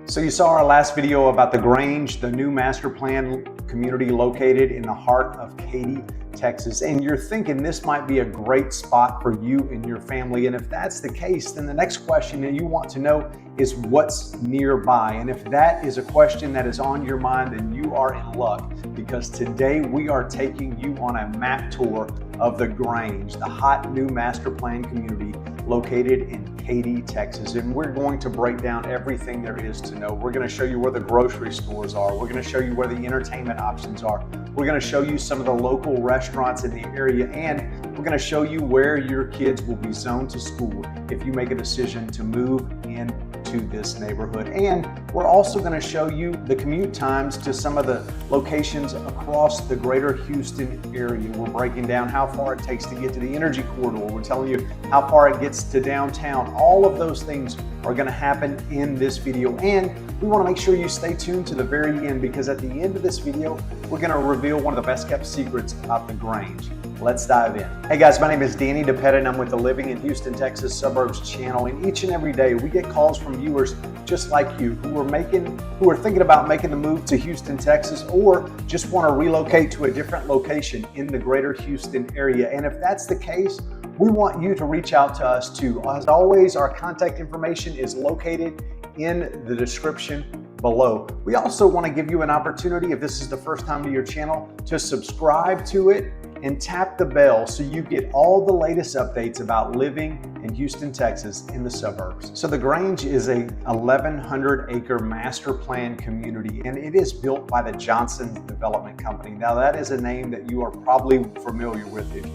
So you saw our last video about the Grange, the new master plan community located in the heart of Katy, Texas. And you're thinking this might be a great spot for you and your family. And if that's the case, then the next question that you want to know is what's nearby. And if that is a question that is on your mind, then you are in luck, because today we are taking you on a map tour of the Grange, the hot new master plan community located in Katy, Texas. And we're going to break down everything there is to know. We're going to show you where the grocery stores are. We're going to show you where the entertainment options are. We're going to show you some of the local restaurants in the area, and we're going to show you where your kids will be zoned to school if you make a decision to move into this neighborhood. And we're also going to show you the commute times to some of the locations across the greater Houston area. We're breaking down how far it takes to get to the energy corridor. We're telling you how far it gets to downtown. All of those things are going to happen in this video, and we want to make sure you stay tuned to the very end, because at the end of this video we're going to reveal one of the best kept secrets about the Grange. Let's dive in. Hey guys, my name is Danny DePetta, and I'm with the Living in Houston, Texas Suburbs channel. And each and every day we get calls from viewers just like you who are thinking about making the move to Houston, Texas, or just want to relocate to a different location in the greater Houston area. And if that's the case, we want you to reach out to us too. As always, our contact information is located in the description below. We also want to give you an opportunity, if this is the first time to your channel, to subscribe to it and tap the bell so you get all the latest updates about living in Houston, Texas in the suburbs. So the Grange is a 1,100 acre master plan community, and it is built by the Johnson Development Company. Now that is a name that you are probably familiar with if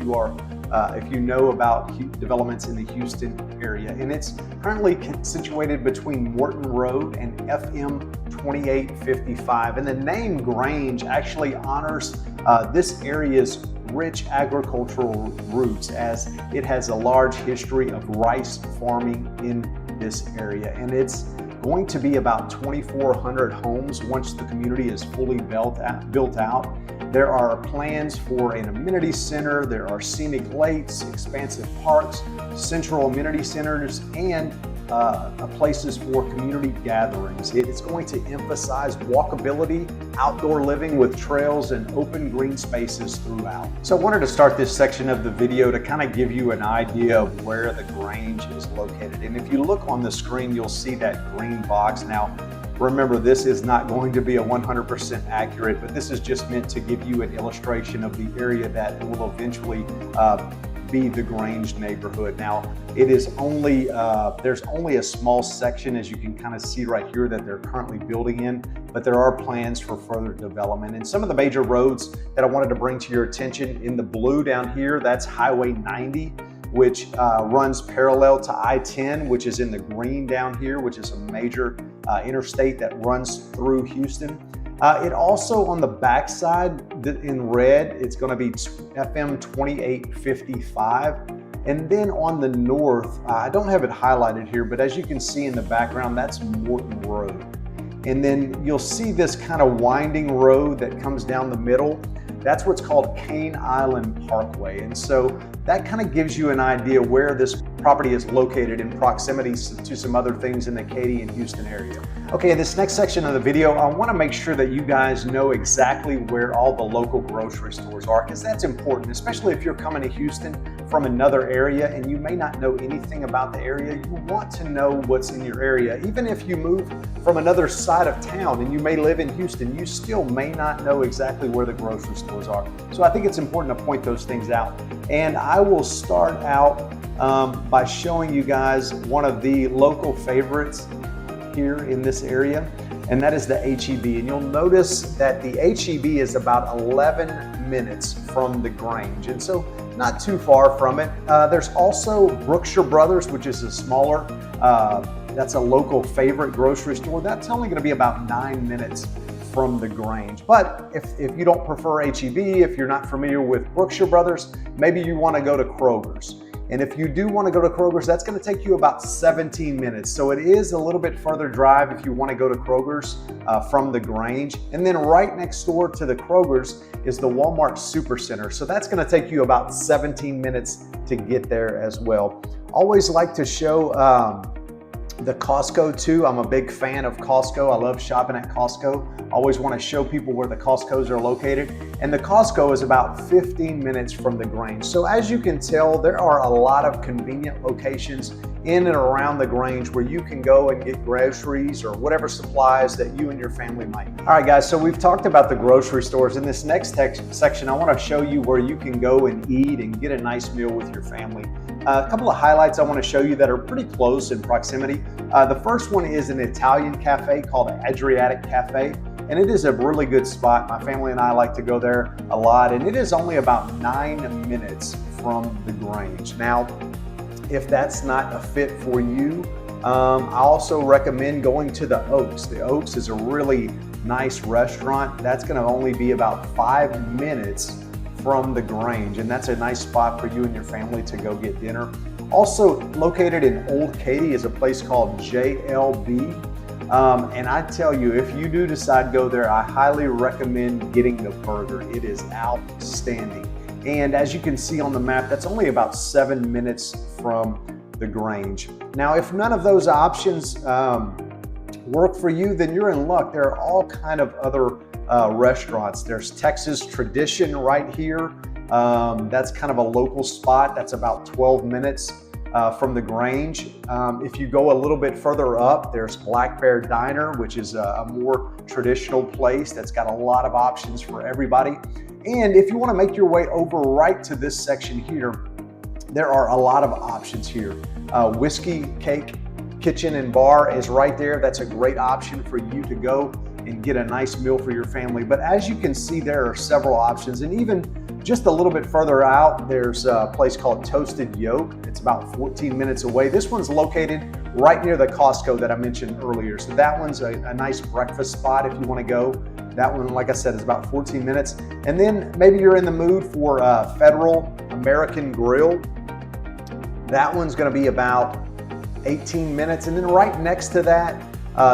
you know about developments in the Houston area. And it's currently situated between Morton Road and FM 2855. And the name Grange actually honors this area's rich agricultural roots, as it has a large history of rice farming in this area. And it's going to be about 2,400 homes once the community is fully built out. There are plans for an amenity center, there are scenic lakes, expansive parks, central amenity centers, and places for community gatherings. It's going to emphasize walkability, outdoor living with trails, and open green spaces throughout. So I wanted to start this section of the video to kind of give you an idea of where the Grange is located. And if you look on the screen, you'll see that green box. Now, remember, this is not going to be a 100% accurate, but this is just meant to give you an illustration of the area that will eventually be the Grange neighborhood. Now, it is only there's only a small section, as you can kind of see right here, that they're currently building in, but there are plans for further development. And some of the major roads that I wanted to bring to your attention, in the blue down here, that's Highway 90, which runs parallel to I-10, which is in the green down here, which is a major interstate that runs through Houston. It also, on the backside in red, it's going to be FM 2855. And then on the north, I don't have it highlighted here, but as you can see in the background, that's Morton Road. And then you'll see this kind of winding road that comes down the middle. That's what's called Cane Island Parkway. And so that kind of gives you an idea where this property is located in proximity to some other things in the Katy and Houston area. Okay, in this next section of the video, I want to make sure that you guys know exactly where all the local grocery stores are, because that's important, especially if you're coming to Houston from another area and you may not know anything about the area. You want to know what's in your area. Even if you move from another side of town and you may live in Houston, you still may not know exactly where the grocery stores are. So I think it's important to point those things out. And I will start out by showing you guys one of the local favorites here in this area, and that is the H-E-B. And you'll notice that the H-E-B is about 11 minutes from the Grange, and so not too far from it. There's also Brookshire Brothers, which is a smaller, that's a local favorite grocery store. That's only going to be about 9 minutes from the Grange. But if you don't prefer H-E-B, if you're not familiar with Brookshire Brothers, maybe you want to go to Kroger's. And if you do want to go to Kroger's, that's going to take you about 17 minutes. So it is a little bit further drive if you want to go to Kroger's from the Grange. And then right next door to the Kroger's is the Walmart Supercenter. So that's going to take you about 17 minutes to get there as well. Always like to show The Costco too. I'm a big fan of Costco. I love shopping at Costco. Always want to show people where the Costcos are located. And the Costco is about 15 minutes from the Grange. So as you can tell, there are a lot of convenient locations in and around the Grange where you can go and get groceries or whatever supplies that you and your family might need. All right, guys, so we've talked about the grocery stores. In this next section, I want to show you where you can go and eat and get a nice meal with your family. A couple of highlights I want to show you that are pretty close in proximity. The first one is an Italian cafe called Adriatic Cafe, and it is a really good spot. My family and I like to go there a lot, and it is only about 9 minutes from the Grange. Now, if that's not a fit for you, I also recommend going to the Oaks. The Oaks is a really nice restaurant. That's going to only be about 5 minutes from the Grange, and that's a nice spot for you and your family to go get dinner. Also located in Old Katy is a place called JLB, and I tell you, if you do decide to go there, I highly recommend getting the burger. It is outstanding, and as you can see on the map, that's only about 7 minutes from the Grange. Now, if none of those options work for you, then you're in luck. There are all kind of other restaurants. There's Texas Tradition right here. That's kind of a local spot. That's about 12 minutes from the Grange. If you go a little bit further up, there's Black Bear Diner, which is a more traditional place that's got a lot of options for everybody. And if you want to make your way over right to this section here, there are a lot of options here. Whiskey Cake Kitchen and Bar is right there. That's a great option for you to go and get a nice meal for your family. But as you can see, there are several options, and even just a little bit further out, there's a place called Toasted Yolk. It's about 14 minutes away. This one's located right near the Costco that I mentioned earlier. So that one's a nice breakfast spot if you want to go. That one, like I said, is about 14 minutes. And then maybe you're in the mood for Federal American Grill. That one's going to be about 18 minutes. And then right next to that,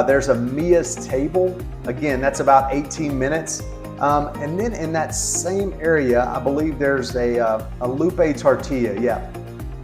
there's a Mia's Table. Again, that's about 18 minutes. And then in that same area, I believe there's a Lupe Tortilla. Yeah.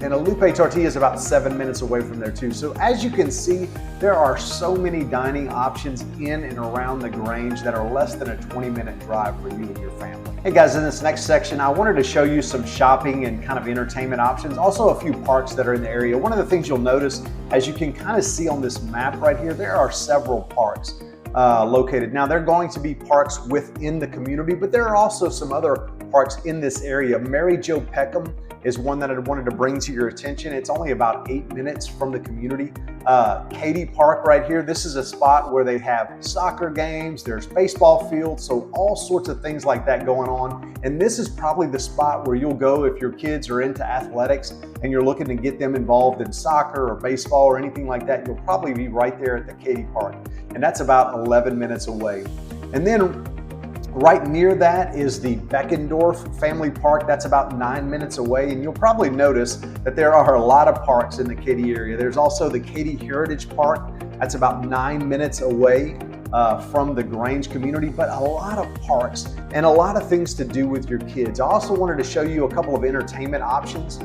And a Lupe Tortilla is about 7 minutes away from there too. So as you can see, there are so many dining options in and around the Grange that are less than a 20-minute drive for you and your family. Hey guys, in this next section, I wanted to show you some shopping and kind of entertainment options. Also a few parks that are in the area. One of the things you'll notice, as you can kind of see on this map right here, there are several parks located. Now, they're going to be parks within the community, but there are also some other parks in this area. Mary Jo Peckham is one that I wanted to bring to your attention. It's only about 8 minutes from the community. Katy Park right here, this is a spot where they have soccer games, there's baseball fields, so all sorts of things like that going on. And this is probably the spot where you'll go if your kids are into athletics and you're looking to get them involved in soccer or baseball or anything like that. You'll probably be right there at the Katy Park. And that's about 11 minutes away. And then right near that is the Beckendorf Family Park. That's about 9 minutes away. And you'll probably notice that there are a lot of parks in the Katy area. There's also the Katy Heritage Park. That's about 9 minutes away from the Grange community, but a lot of parks and a lot of things to do with your kids. I also wanted to show you a couple of entertainment options.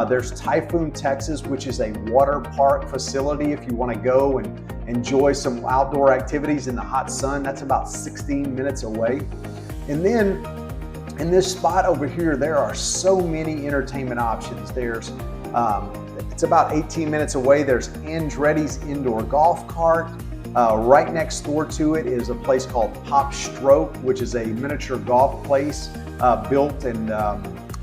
There's Typhoon Texas, which is a water park facility if you want to go and enjoy some outdoor activities in the hot sun. That's about 16 minutes away. And then in this spot over here, there are so many entertainment options. There's it's about 18 minutes away. There's Andretti's Indoor Golf Cart. Right next door to it is a place called Pop Stroke, which is a miniature golf place built and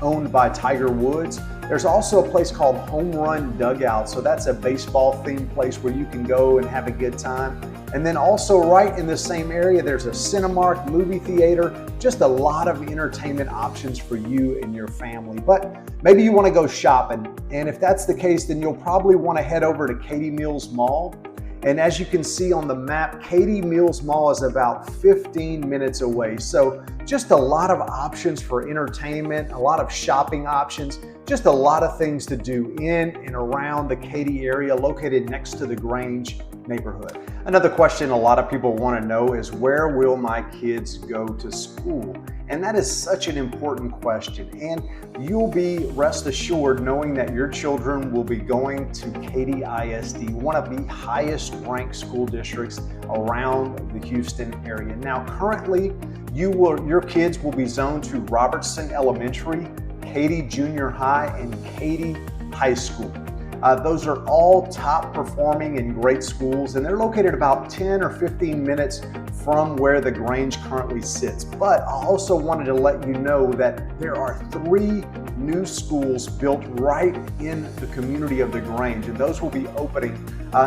owned by Tiger Woods. There's also a place called Home Run Dugout. So that's a baseball themed place where you can go and have a good time. And then also right in the same area, there's a Cinemark movie theater, just a lot of entertainment options for you and your family. But maybe you want to go shopping. And if that's the case, then you'll probably want to head over to Katy Mills Mall. And as you can see on the map, Katy Mills Mall is about 15 minutes away. So just a lot of options for entertainment, a lot of shopping options, just a lot of things to do in and around the Katy area located next to the Grange neighborhood. Another question a lot of people want to know is, where will my kids go to school? And that is such an important question. And you'll be rest assured knowing that your children will be going to Katy ISD, one of the highest ranked school districts around the Houston area. Now, currently, your kids will be zoned to Robertson Elementary, Katy Junior High, and Katy High School. Those are all top performing and great schools, and they're located about 10 or 15 minutes from where the Grange currently sits. But I also wanted to let you know that there are 3 new schools built right in the community of the Grange, and those will be opening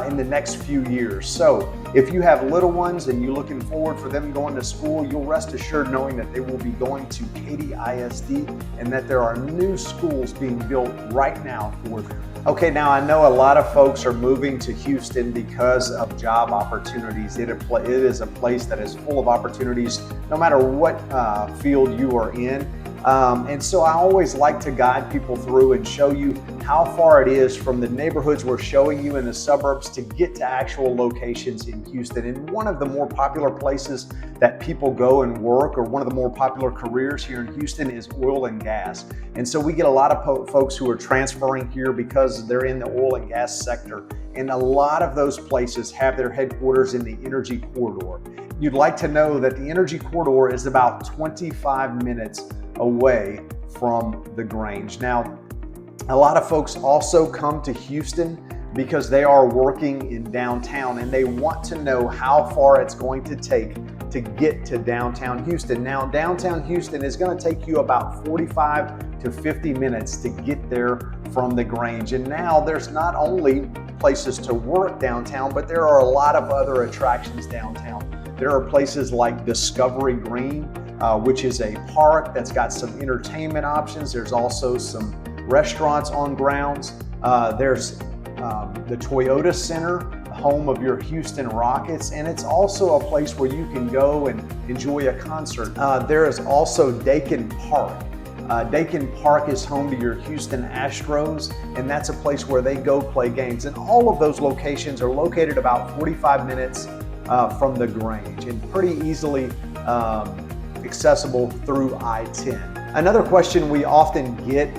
in the next few years. So if you have little ones and you're looking forward for them going to school, you'll rest assured knowing that they will be going to Katy ISD and that there are new schools being built right now for them. Okay, now I know a lot of folks are moving to Houston because of job opportunities. It is a place that is full of opportunities no matter what field you are in. And so I always like to guide people through and show you how far it is from the neighborhoods we're showing you in the suburbs to get to actual locations in Houston. And one of the more popular places that people go and work, or one of the more popular careers here in Houston, is oil and gas. And so we get a lot of folks who are transferring here because they're in the oil and gas sector. And a lot of those places have their headquarters in the energy corridor. You'd like to know that the energy corridor is about 25 minutes away from the Grange. Now, a lot of folks also come to Houston because they are working in downtown and they want to know how far it's going to take to get to downtown Houston. Now, downtown Houston is going to take you about 45 to 50 minutes to get there from the Grange. And now there's not only places to work downtown, but there are a lot of other attractions downtown. There are places like Discovery Green, which is a park that's got some entertainment options. There's also some restaurants on grounds. There's the Toyota Center, home of your Houston Rockets, and it's also a place where you can go and enjoy a concert. There is also Dakin Park. Dakin Park is home to your Houston Astros, and that's a place where they go play games. And all of those locations are located about 45 minutes from the Grange and pretty easily accessible through I-10. Another question we often get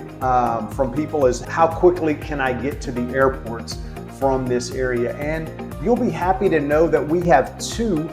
from people is, how quickly can I get to the airports from this area? And you'll be happy to know that we have 2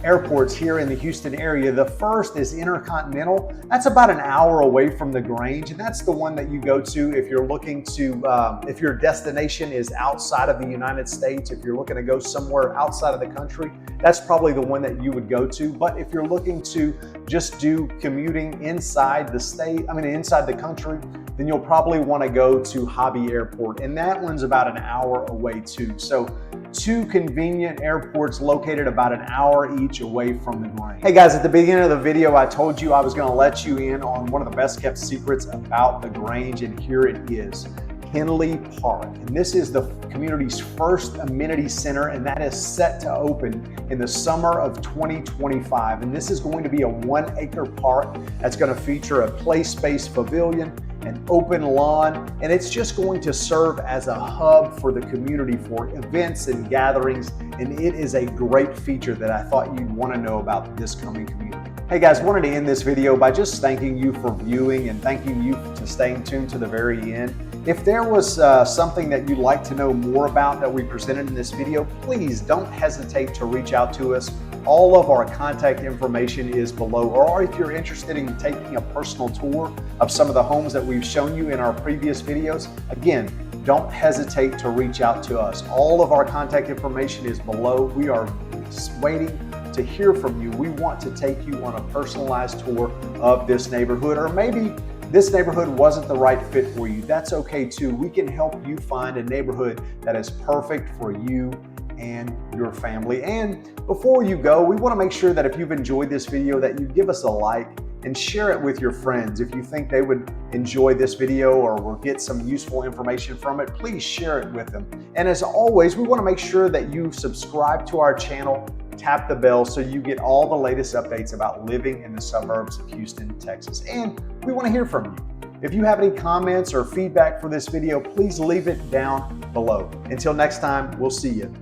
airports here in the Houston area. The first is Intercontinental. That's about an hour away from the Grange, and that's the one that you go to if you're looking to, if your destination is outside of the United States, if you're looking to go somewhere outside of the country, that's probably the one that you would go to. But if you're looking to just do commuting inside the state, inside the country, then you'll probably want to go to Hobby Airport, and that one's about an hour away too. So 2 convenient airports located about an hour each away from the Grange. Hey guys, at the beginning of the video, I told you I was going to let you in on one of the best kept secrets about the Grange, and here it is. Henley Park. And this is the community's first amenity center, and that is set to open in the summer of 2025. And this is going to be a 1-acre park that's going to feature a play space pavilion, an open lawn, and it's just going to serve as a hub for the community for events and gatherings. And it is a great feature that I thought you'd want to know about this coming community. Hey guys, wanted to end this video by just thanking you for viewing and thanking you for staying tuned to the very end. If there was something that you'd like to know more about that we presented in this video, please don't hesitate to reach out to us. All of our contact information is below. Or if you're interested in taking a personal tour of some of the homes that we've shown you in our previous videos, again, don't hesitate to reach out to us. All of our contact information is below. We are waiting to hear from you. We want to take you on a personalized tour of this neighborhood, or maybe this neighborhood wasn't the right fit for you. That's okay too. We can help you find a neighborhood that is perfect for you and your family. And before you go, we want to make sure that if you've enjoyed this video, that you give us a like and share it with your friends. If you think they would enjoy this video or will get some useful information from it, please share it with them. And as always, we want to make sure that you subscribe to our channel, tap the bell so you get all the latest updates about living in the suburbs of Houston, Texas. And we want to hear from you. If you have any comments or feedback for this video, please leave it down below. Until next time, we'll see you.